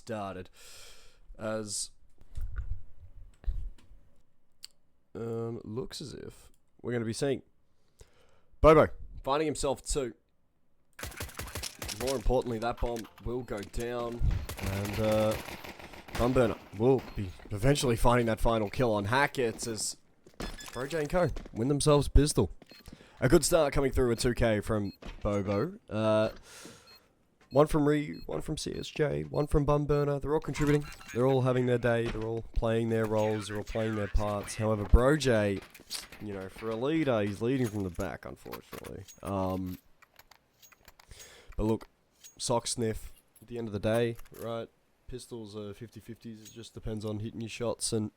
started. As looks as if we're going to be seeing Bobo finding himself 2. More importantly, that bomb will go down, and Gunburner will be eventually finding that final kill on Hackett as BroJay and Co. win themselves pistol. A good start coming through with 2K from Bobo. One from Ryu, one from CSJ, one from Bumburner. They're all contributing. They're all having their day. They're all playing their roles. They're all playing their parts. However, BroJay, you know, for a leader, he's leading from the back, unfortunately. But look, sock sniff at the end of the day, right? Pistols are 50-50s. It just depends on hitting your shots. And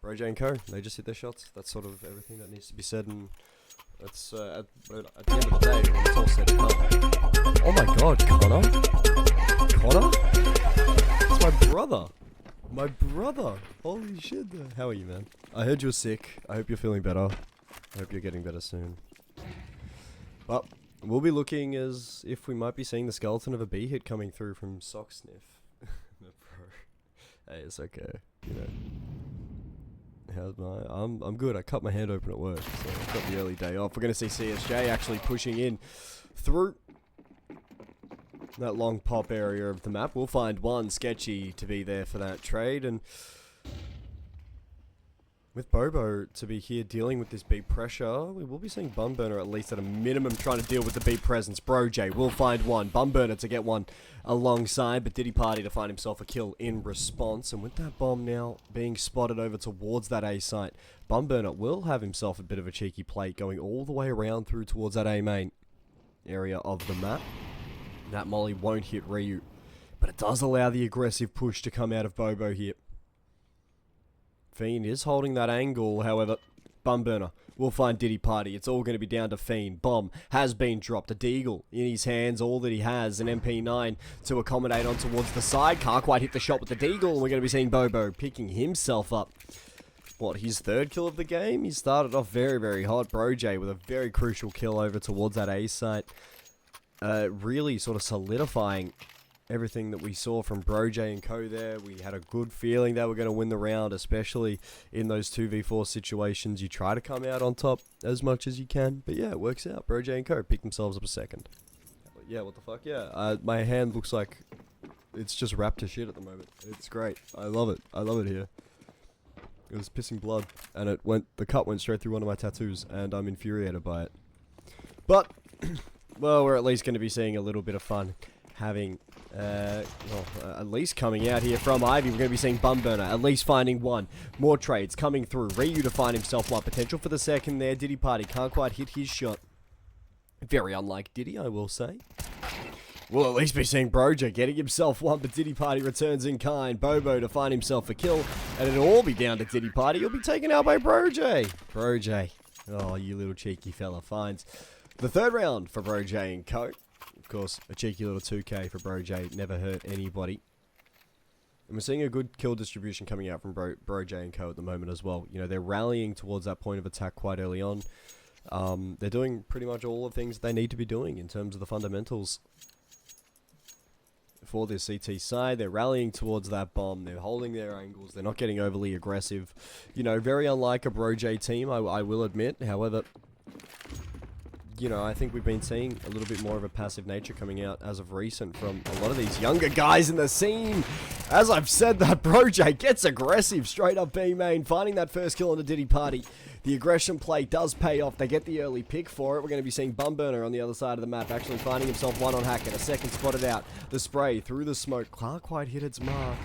BroJay and Co, they just hit their shots. That's sort of everything that needs to be said. And that's at the end of the day, when it's all said and done. Oh my god, Connor? Connor? It's my brother. My brother. Holy shit. How are you, man? I heard you were sick. I hope you're feeling better. I hope you're getting better soon. Well, we'll be looking as if we might be seeing the skeleton of a B hit coming through from Sock Sniff. Hey, it's okay. You know. How's my... I'm good. I cut my hand open at work, so I've got the early day off. We're going to see CSJ actually pushing in through that long pop area of the map. We'll find one sketchy to be there for that trade, and with Bobo to be here dealing with this B pressure, we will be seeing Bumburner at least at a minimum trying to deal with the B presence. BroJay will find one. Bumburner to get one alongside, but Diddy Party to find himself a kill in response. And with that bomb now being spotted over towards that A site, Bumburner will have himself a bit of a cheeky plate going all the way around through towards that A main area of the map. That molly won't hit Ryu, but it does allow the aggressive push to come out of Bobo here. Fiend is holding that angle, however, Bumburner will find Diddy Party. It's all going to be down to Fiend. Bomb has been dropped. A deagle in his hands, all that he has, an MP9 to accommodate on towards the side. Can't quite hit the shot with the deagle, and we're going to be seeing Bobo picking himself up. What, his 3rd kill of the game? He started off very, very hot. BroJay with a very crucial kill over towards that A site. Really sort of solidifying everything that we saw from BroJay and Co there. We had a good feeling they were going to win the round, especially in those 2v4 situations. You try to come out on top as much as you can, but yeah, it works out. BroJay and Co pick themselves up a 2nd. Yeah, what the fuck? Yeah, my hand looks like it's just wrapped to shit at the moment. It's great. I love it. I love it here. It was pissing blood, and the cut went straight through one of my tattoos, and I'm infuriated by it. But, well, we're at least going to be seeing a little bit of fun having, at least coming out here from Ivy. We're going to be seeing Bumburner at least finding one. More trades coming through. Ryu to find himself one. Potential for the 2nd there. Diddy Party can't quite hit his shot. Very unlike Diddy, I will say. We'll at least be seeing BroJay getting himself one, but Diddy Party returns in kind. Bobo to find himself a kill, and it'll all be down to Diddy Party. He'll be taken out by BroJay. BroJay, oh, you little cheeky fella, finds the 3rd round for BroJay and Co. Of course, a cheeky little 2K for BroJay, never hurt anybody. And we're seeing a good kill distribution coming out from BroJay and Co at the moment as well. You know, they're rallying towards that point of attack quite early on. They're doing pretty much all the things they need to be doing in terms of the fundamentals for this CT side. They're rallying towards that bomb. They're holding their angles. They're not getting overly aggressive. You know, very unlike a BroJay team, I will admit. However, you know, I think we've been seeing a little bit more of a passive nature coming out as of recent from a lot of these younger guys in the scene. As I've said, that BroJay gets aggressive straight up B main, finding that 1st kill on the Diddy Party. The aggression play does pay off. They get the early pick for it. We're going to be seeing Bumburner on the other side of the map, actually finding himself one on Hackett. A 2nd spotted out. The spray through the smoke. Can't quite hit its mark.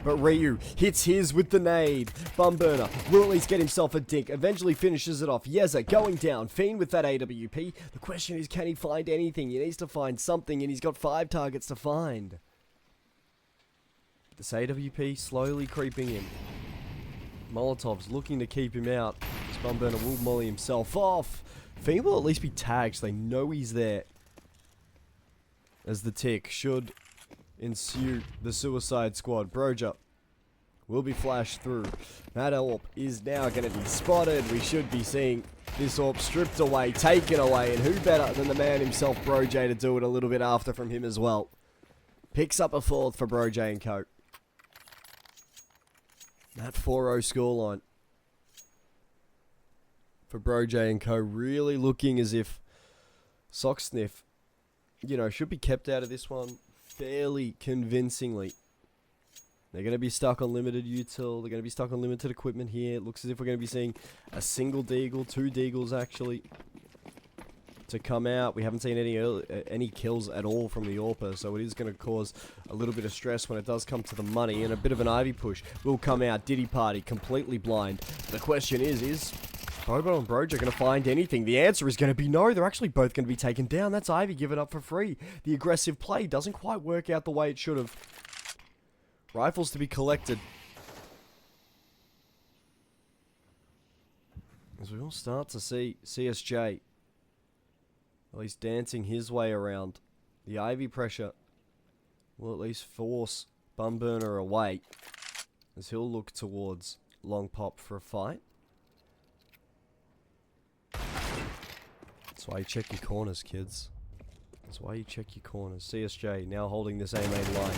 But Ryu hits his with the nade. Bumburner will at least get himself a dink. Eventually finishes it off. Yeza going down. Fiend with that AWP. The question is, can he find anything? He needs to find something, and he's got 5 targets to find. This AWP slowly creeping in. Molotov's looking to keep him out. This Bumburner will molly himself off. Fiend will at least be tagged so they know he's there. As the tick should ensue the Suicide Squad. BroJay will be flashed through. That AWP is now going to be spotted. We should be seeing this AWP stripped away, taken away, and who better than the man himself, BroJay, to do it a little bit after from him as well. Picks up a 4th for BroJay and Co. That 4-0 scoreline for BroJay and Co. Really looking as if Sniff, you know, should be kept out of this one fairly convincingly. They're going to be stuck on limited util. They're going to be stuck on limited equipment here. It looks as if we're going to be seeing a single deagle, 2 deagles actually, to come out. We haven't seen any kills at all from the AWPer, so it is going to cause a little bit of stress when it does come to the money, and a bit of an Ivy push will come out. Diddy Party completely blind. The question is Bobo and BroJay going to find anything? The answer is going to be no. They're actually both going to be taken down. That's Ivy given up for free. The aggressive play doesn't quite work out the way it should have. Rifles to be collected. As we all start to see CSJ at least dancing his way around. The Ivy pressure will at least force Bumburner away as he'll look towards Long Pop for a fight. That's why you check your corners, kids. That's why you check your corners. CSJ now holding this A-main line.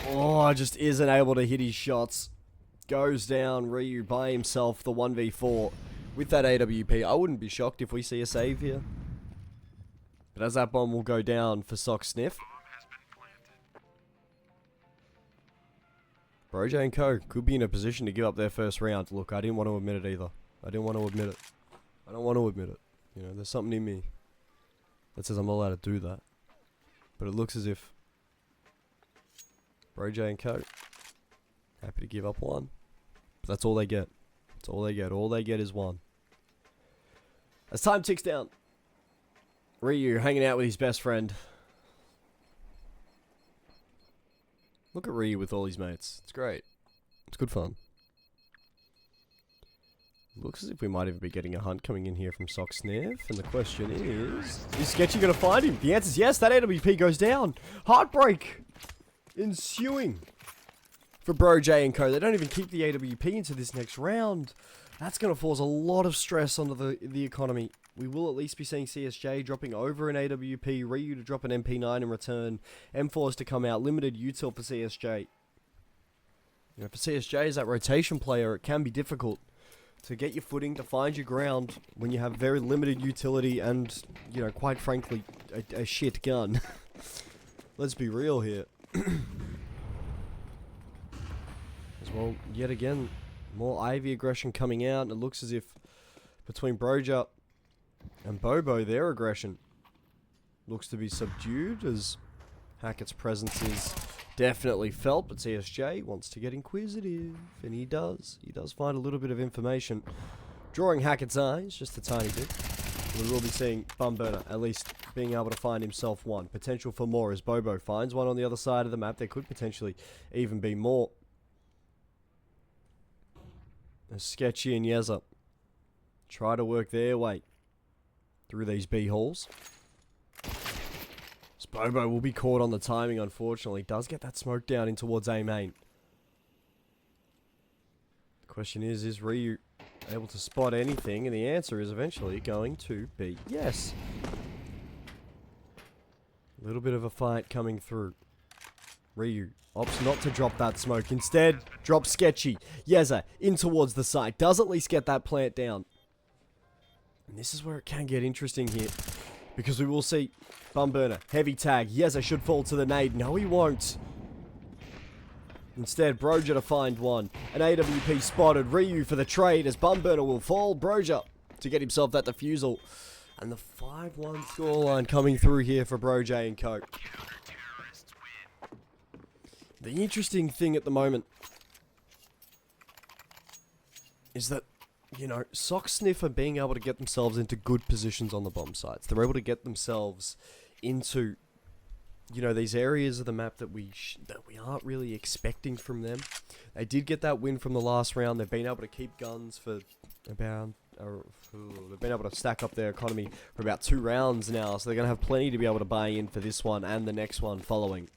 Oh, just isn't able to hit his shots. Goes down, Ryu by himself, the 1v4 with that AWP. I wouldn't be shocked if we see a save here. But as that bomb will go down for Sniff. BroJay and Co. could be in a position to give up their first round. Look, I didn't want to admit it either. I didn't want to admit it. I don't want to admit it. You know, there's something in me that says I'm not allowed to do that. But it looks as if BroJay and Co. happy to give up one. But that's all they get. That's all they get. All they get is one. As time ticks down, Ryu hanging out with his best friend. Look at Ryu with all his mates. It's great. It's good fun. Looks as if we might even be getting a hunt coming in here from Sniff. And the question is Sketchy going to find him? The answer is yes. That AWP goes down. Heartbreak ensuing for BroJay and Co. They don't even keep the AWP into this next round. That's going to cause a lot of stress onto the economy. We will at least be seeing CSJ dropping over an AWP, Ryu to drop an MP9 in return, M4s to come out, limited util for CSJ. You know, for CSJ as that rotation player, it can be difficult to get your footing, to find your ground when you have very limited utility and, you know, quite frankly, a shit gun. Let's be real here. As well, yet again, more Ivy aggression coming out, and it looks as if between BroJay and Bobo, their aggression looks to be subdued as Hackett's presence is definitely felt, but CSJ wants to get inquisitive, and he does. He does find a little bit of information, drawing Hackett's eyes just a tiny bit. We will be seeing Bumburner at least being able to find himself one. Potential for more as Bobo finds one on the other side of the map. There could potentially even be more. As Sketchy and Yeza try to work their way through these B halls. Bobo will be caught on the timing, unfortunately. Does get that smoke down in towards A main. The question is Ryu able to spot anything? And the answer is eventually going to be yes. A little bit of a fight coming through. Ryu opts not to drop that smoke. Instead, drops Sketchy. Yeza in towards the site. Does at least get that plant down. And this is where it can get interesting here. Because we will see Bumburner, heavy tag. Yeza should fall to the nade. No, he won't. Instead, BroJay to find one. An AWP spotted. Ryu for the trade as Bumburner will fall. BroJay to get himself that defusal. And the 5-1 scoreline coming through here for BroJay and Co. The interesting thing at the moment is that, you know, Sniff are being able to get themselves into good positions on the bomb sites. They're able to get themselves into, you know, these areas of the map that we aren't really expecting from them. They did get that win from the last round. They've been able to keep guns for about... they've been able to stack up their economy for about 2 rounds now. So they're going to have plenty to be able to buy in for this one and the next one following.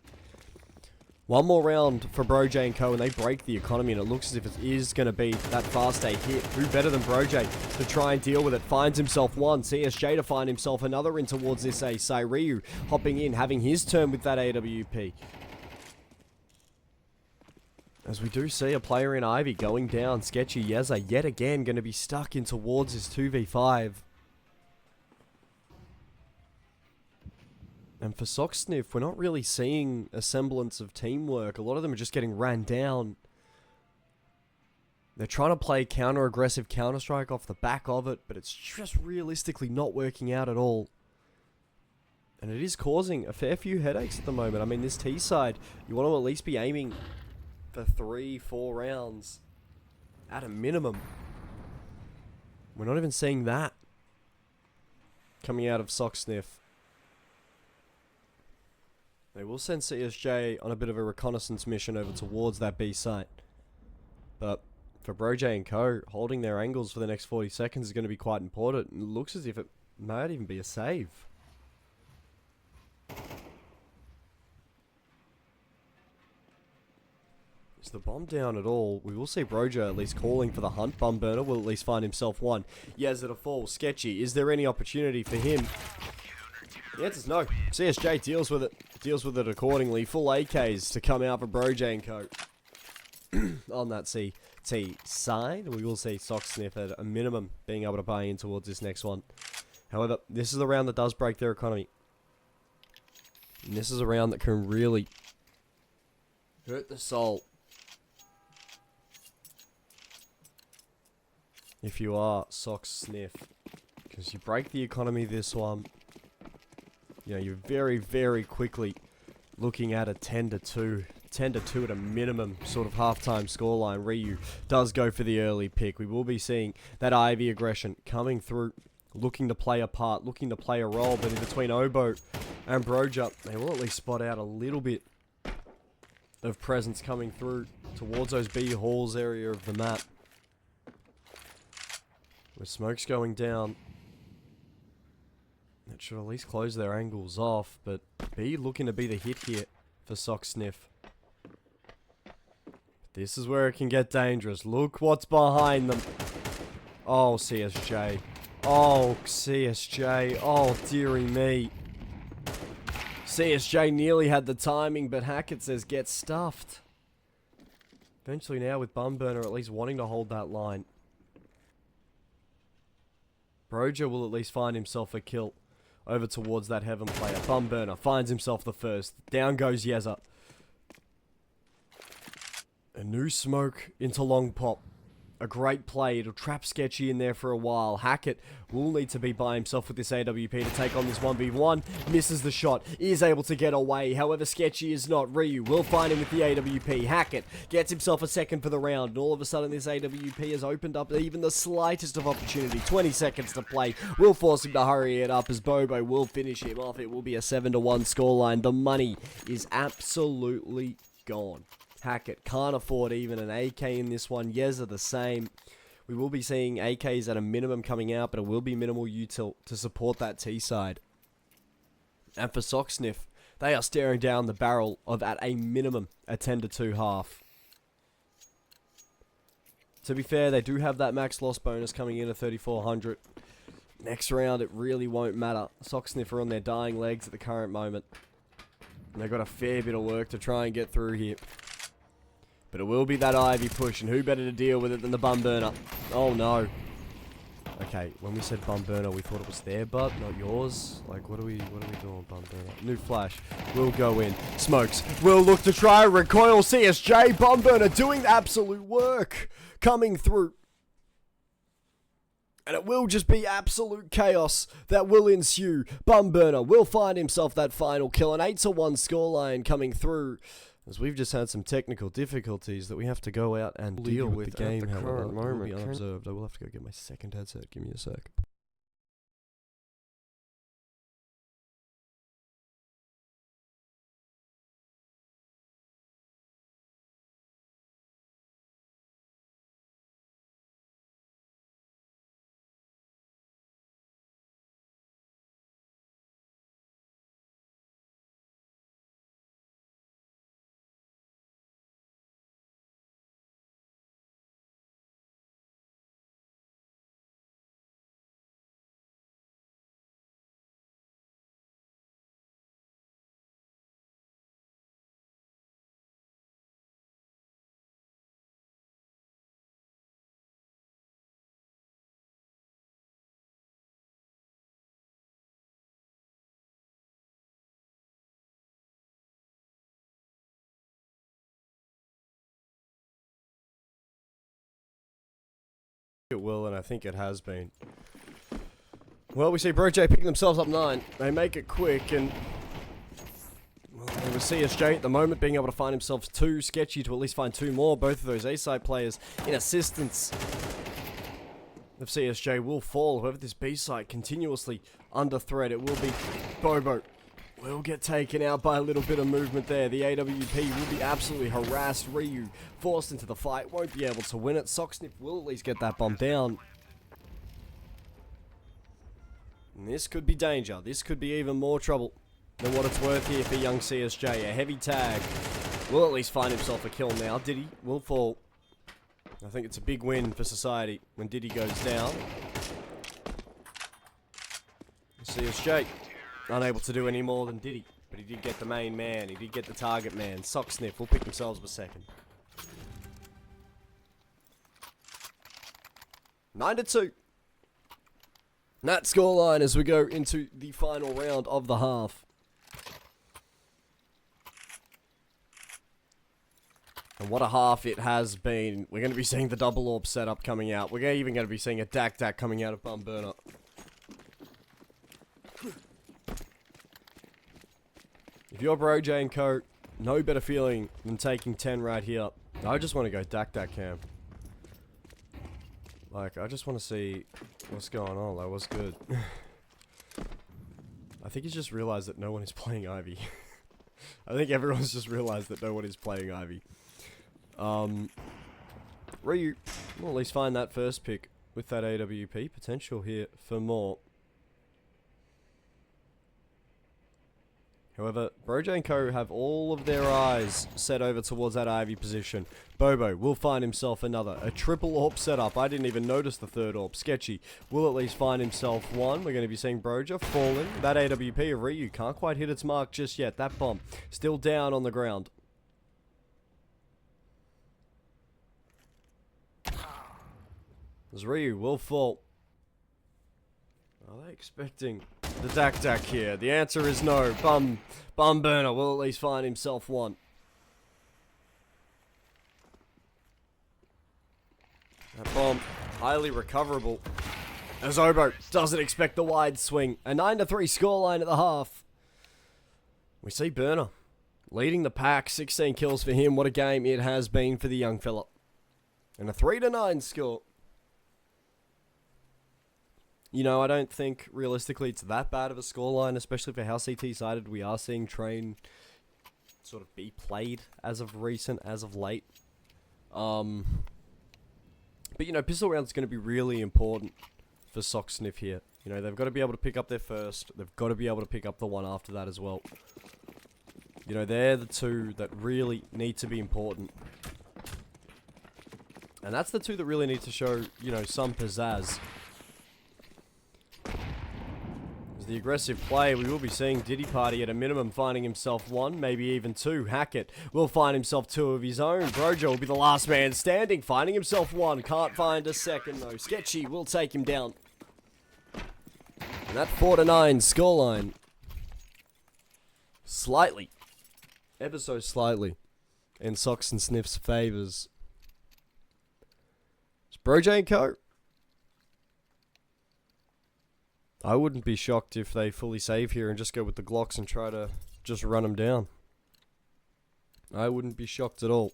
One more round for BroJay and Co. and they break the economy, and it looks as if it is going to be that fast A hit. Who better than BroJay to try and deal with it? Finds himself one. CSJ to find himself another in towards this A. Ryu hopping in, having his turn with that AWP. As we do see a player in Ivy going down, Sketchy Yeza yet again going to be stuck in towards his 2v5. And for Sniff, we're not really seeing a semblance of teamwork. A lot of them are just getting ran down. They're trying to play counter-aggressive Counter-Strike off the back of it, but it's just realistically not working out at all. And it is causing a fair few headaches at the moment. I mean, this T side, you want to at least be aiming for 3-4 rounds at a minimum. We're not even seeing that coming out of Sniff. They will send CSJ on a bit of a reconnaissance mission over towards that B site. But for BroJay and co, holding their angles for the next 40 seconds is going to be quite important. It looks as if it might even be a save. Is the bomb down at all? We will see BroJay at least calling for the hunt. Bum burner will at least find himself one. Yes, it'll fall. Sketchy. Is there any opportunity for him? The answer's no. CSJ deals with it. Deals with it accordingly. Full AKs to come out for BroJay and co. On that CT side, we will see Sniff at a minimum being able to buy in towards this next one. However, this is the round that does break their economy. And this is a round that can really hurt the soul. If you are Sniff. Because you break the economy this one. You know, you're very, very quickly looking at a 10-2. 10-2 at a minimum sort of halftime scoreline. Ryu does go for the early pick. We will be seeing that Ivy aggression coming through, looking to play a part, looking to play a role, but in between Obo and BroJay, they will at least spot out a little bit of presence coming through towards those B halls area of the map. With smokes going down, that should at least close their angles off, but B looking to be the hit here for Sniff. This is where it can get dangerous. Look what's behind them. Oh, CSJ. Oh, CSJ. Oh, dearie me. CSJ nearly had the timing, but Hackett says get stuffed. Eventually now with Bum Burner at least wanting to hold that line. BroJay will at least find himself a kill over towards that Heaven player. Bum Burner finds himself the first. Down goes Yeza. A new smoke into long pop. A great play. It'll trap Sketchy in there for a while. Hackett will need to be by himself with this AWP to take on this 1v1. Misses the shot. Is able to get away. However, Sketchy is not. Ryu will find him with the AWP. Hackett gets himself a second for the round. And all of a sudden, this AWP has opened up even the slightest of opportunity. 20 seconds to play. Will force him to hurry it up as Bobo will finish him off. It will be a 7-1 scoreline. The money is absolutely gone. Hackett can't afford even an AK in this one. Yeza the same. We will be seeing AKs at a minimum coming out, but it will be minimal util to support that T side. And for Sniff, they are staring down the barrel of at a minimum a 10-2 half. To be fair, they do have that max loss bonus coming in at 3,400. Next round, it really won't matter. Sniff are on their dying legs at the current moment. And they've got a fair bit of work to try and get through here. But it will be that Ivy push, and who better to deal with it than the Bum Burner? Oh no. Okay, when we said Bum Burner, we thought it was their butt, not yours. Like, what are we doing, Bum Burner? New flash. Will go in. Smokes. Will look to try recoil. CSJ. Bum Burner doing absolute work. Coming through. And it will just be absolute chaos that will ensue. Bum Burner will find himself that final kill. An 8-1 scoreline coming through. As we've just had some technical difficulties that we have to go out and deal with the game. However, it will be unobserved. I will have to go get my second headset. Give me a sec. It will, and I think it has been. Well, we see BroJay picking themselves up 9. They make it quick, and well, we see CSJ at the moment being able to find himself 2. Sketchy to at least find 2 more. Both of those A-side players in assistance of CSJ will fall. However, this B-side continuously under threat. It will be Bobo. Will get taken out by a little bit of movement there. The AWP will be absolutely harassed. Ryu forced into the fight. Won't be able to win it. Sniff will at least get that bomb down. And this could be danger. This could be even more trouble than what it's worth here for young CSJ. A heavy tag. Will at least find himself a kill now. Diddy will fall. I think it's a big win for society when Diddy goes down. CSJ unable to do any more than Diddy, but he did get the main man. He did get the target man. Sniff will pick themselves up a second. 9-2. That scoreline as we go into the final round of the half. And what a half it has been. We're going to be seeing the double orb setup coming out. We're even going to be seeing a Dak coming out of Bum Burner. If you're BroJay and co, no better feeling than taking 10 right here. I just want to go Dak cam. Like, I just want to see what's going on. Like, what's good? I think he's just realized that no one is playing Ivy. I think everyone's just realized that no one is playing Ivy. Ryu will at least find that first pick with that AWP. Potential here for more. However, BroJay and co have all of their eyes set over towards that Ivy position. Bobo will find himself another. A triple orb setup. I didn't even notice the third orb. Sketchy will at least find himself 1. We're going to be seeing BroJay falling. That AWP of Ryu can't quite hit its mark just yet. That bomb still down on the ground. As Ryu will fall. Are they expecting the Dak here? The answer is no. Bum Burner will at least find himself 1. That bomb, highly recoverable. As Obo doesn't expect the wide swing. A 9-3 scoreline at the half. We see Burner leading the pack. 16 kills for him. What a game it has been for the young fella. And a 3-9 score. You know, I don't think, realistically, it's that bad of a scoreline, especially for how CT-sided we are seeing Train sort of be played as of recent, as of late. But, you know, pistol round's going to be really important for Sniff here. You know, they've got to be able to pick up their first. They've got to be able to pick up the one after that as well. You know, they're the 2 that really need to be important. And that's the 2 that really need to show, you know, some pizzazz. The aggressive play, we will be seeing Diddy Party at a minimum finding himself 1, maybe even 2. Hackett will find himself 2 of his own. BroJay will be the last man standing, finding himself 1. Can't find a second though. Sketchy will take him down. And that 4-9 scoreline. Slightly. Ever so slightly. In Socks and Sniff's favours. It's BroJay and co. I wouldn't be shocked if they fully save here and just go with the Glocks and try to just run them down. I wouldn't be shocked at all.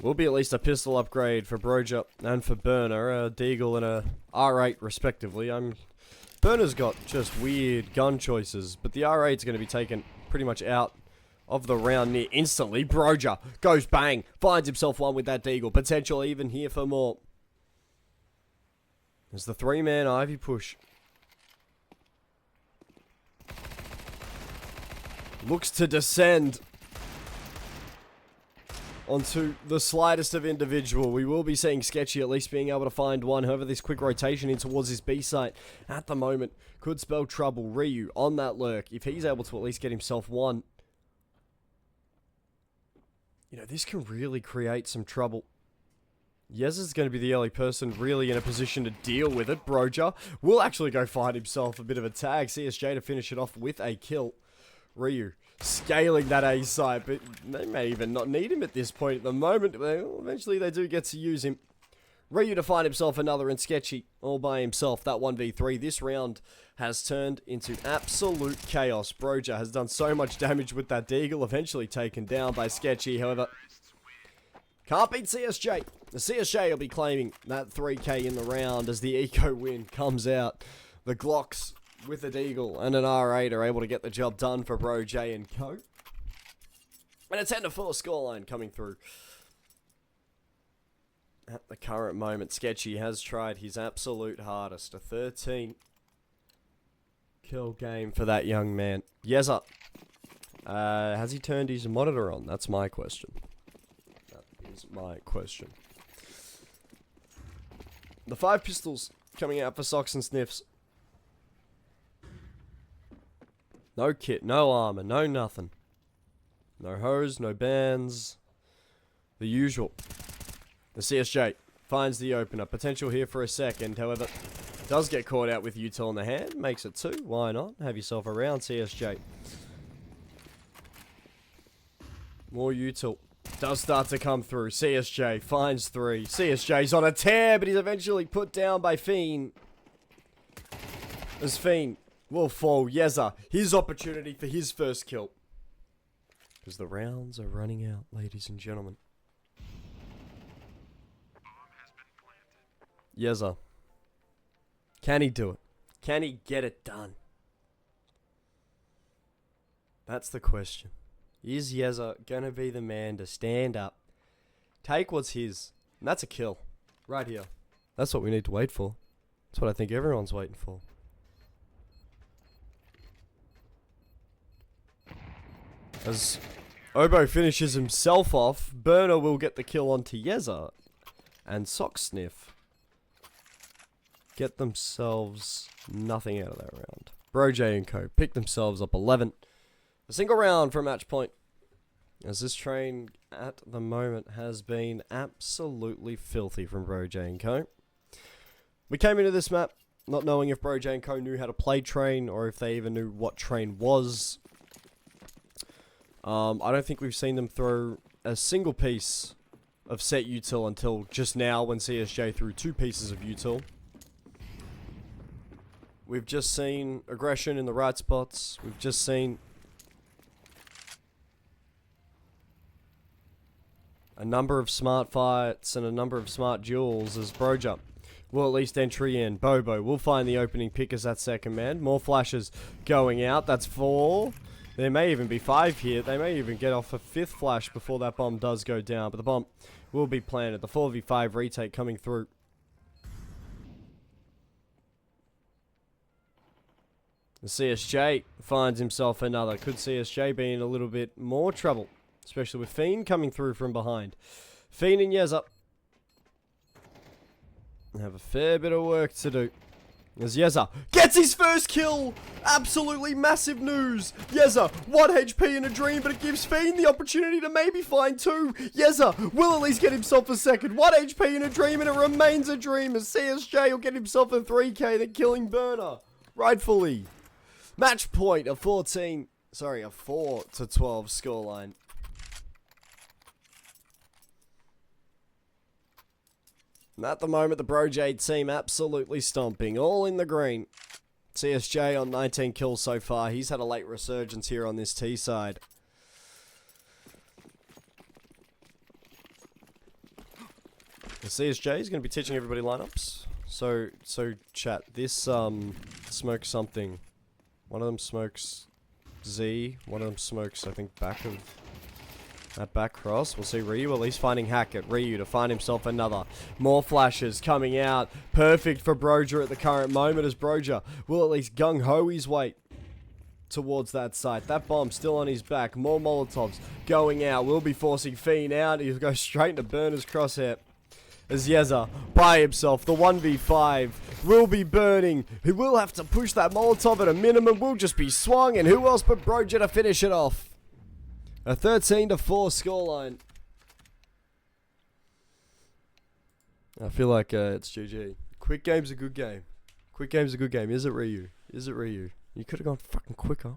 Will be at least a pistol upgrade for BroJay and for Burner, a Deagle and a R8 respectively. Burner's got just weird gun choices, but the R8's going to be taken pretty much out of the round near instantly. BroJay goes bang, finds himself 1 with that Deagle. Potential even here for more. There's the 3-man Ivy push. Looks to descend onto the slightest of individual. We will be seeing Sketchy at least being able to find 1. However, this quick rotation in towards his B site at the moment could spell trouble. Ryu on that lurk. If he's able to at least get himself 1. You know, this can really create some trouble. Yez is going to be the only person really in a position to deal with it. BroJay will actually go find himself a bit of a tag. CSJ to finish it off with a kill. Ryu scaling that A side, but they may even not need him at this point at the moment. Well, eventually they do get to use him. Ryu to find himself another, and Sketchy all by himself. That 1v3. This round has turned into absolute chaos. BroJay has done so much damage with that Deagle, eventually taken down by Sketchy. However, can't beat CSJ. The CSJ will be claiming that 3k in the round as the eco win comes out. The Glocks with a Deagle and an R8 are able to get the job done for BroJay and co. And a 10-4 scoreline coming through. At the current moment, Sketchy has tried his absolute hardest. A 13 kill game for that young man. Yeza. Has he turned his monitor on? That's my question. That is my question. The 5 pistols coming out for Socks and Sniffs. No kit, no armor, no nothing. No hose, no bands. The usual. The CSJ finds the opener. Potential here for a second, however, does get caught out with util in the hand. Makes it 2. Why not? Have yourself a round, CSJ. More util. Does start to come through. CSJ finds 3. CSJ's on a tear, but he's eventually put down by Fiend. As Fiend will fall. Yeza, his opportunity for his first kill. Because the rounds are running out, ladies and gentlemen. Yeza. Can he do it? Can he get it done? That's the question. Is Yeza gonna be the man to stand up, take what's his, and that's a kill. Right here. That's what we need to wait for. That's what I think everyone's waiting for. As Obo finishes himself off, Burner will get the kill onto Yeza. And Sock Sniff get themselves nothing out of that round. BroJay and co pick themselves up 11. A single round for a match point. As this train at the moment has been absolutely filthy from BroJay and co. We came into this map not knowing if BroJay and co knew how to play train or if they even knew what train was. I don't think we've seen them throw a single piece of set util until just now when CSJ threw 2 pieces of util. We've just seen aggression in the right spots. We've just seen a number of smart fights and a number of smart duels as BroJay will at least entry in. Bobo will find the opening pick as that second man. More flashes going out. That's 4. There may even be 5 here. They may even get off a 5th flash before that bomb does go down. But the bomb will be planted. The 4v5 retake coming through. The CSJ finds himself another. Could CSJ be in a little bit more trouble? Especially with Fiend coming through from behind. Fiend and Yeza have a fair bit of work to do. As Yeza gets his first kill! Absolutely massive news! Yeza, 1 HP in a dream, but it gives Fiend the opportunity to maybe find 2. Yeza will at least get himself a second. 1 HP in a dream, and it remains a dream as CSJ will get himself a 3k, then killing Burner. Rightfully. Match point, a 4 to 12 scoreline. And at the moment, the BroJay team absolutely stomping. All in the green. CSJ on 19 kills so far. He's had a late resurgence here on this T side. The CSJ is going to be teaching everybody lineups. So chat, this smokes something. One of them smokes Z. One of them smokes, I think, back of that back cross. We'll see Ryu at least finding Hackett. Ryu to find himself another. More flashes coming out. Perfect for BroJay at the current moment as BroJay will at least gung-ho his way towards that site. That bomb still on his back. More Molotovs going out. Will be forcing Fiend out. He'll go straight into Burner's crosshair. As Yeza, by himself, the 1v5 will be burning. He will have to push that Molotov at a minimum. Will just be swung. And who else but BroJay to finish it off? A 13 to 4 scoreline. I feel like it's GG. Quick game's a good game. Quick game's a good game. Is it Ryu? Is it Ryu? You could have gone fucking quicker.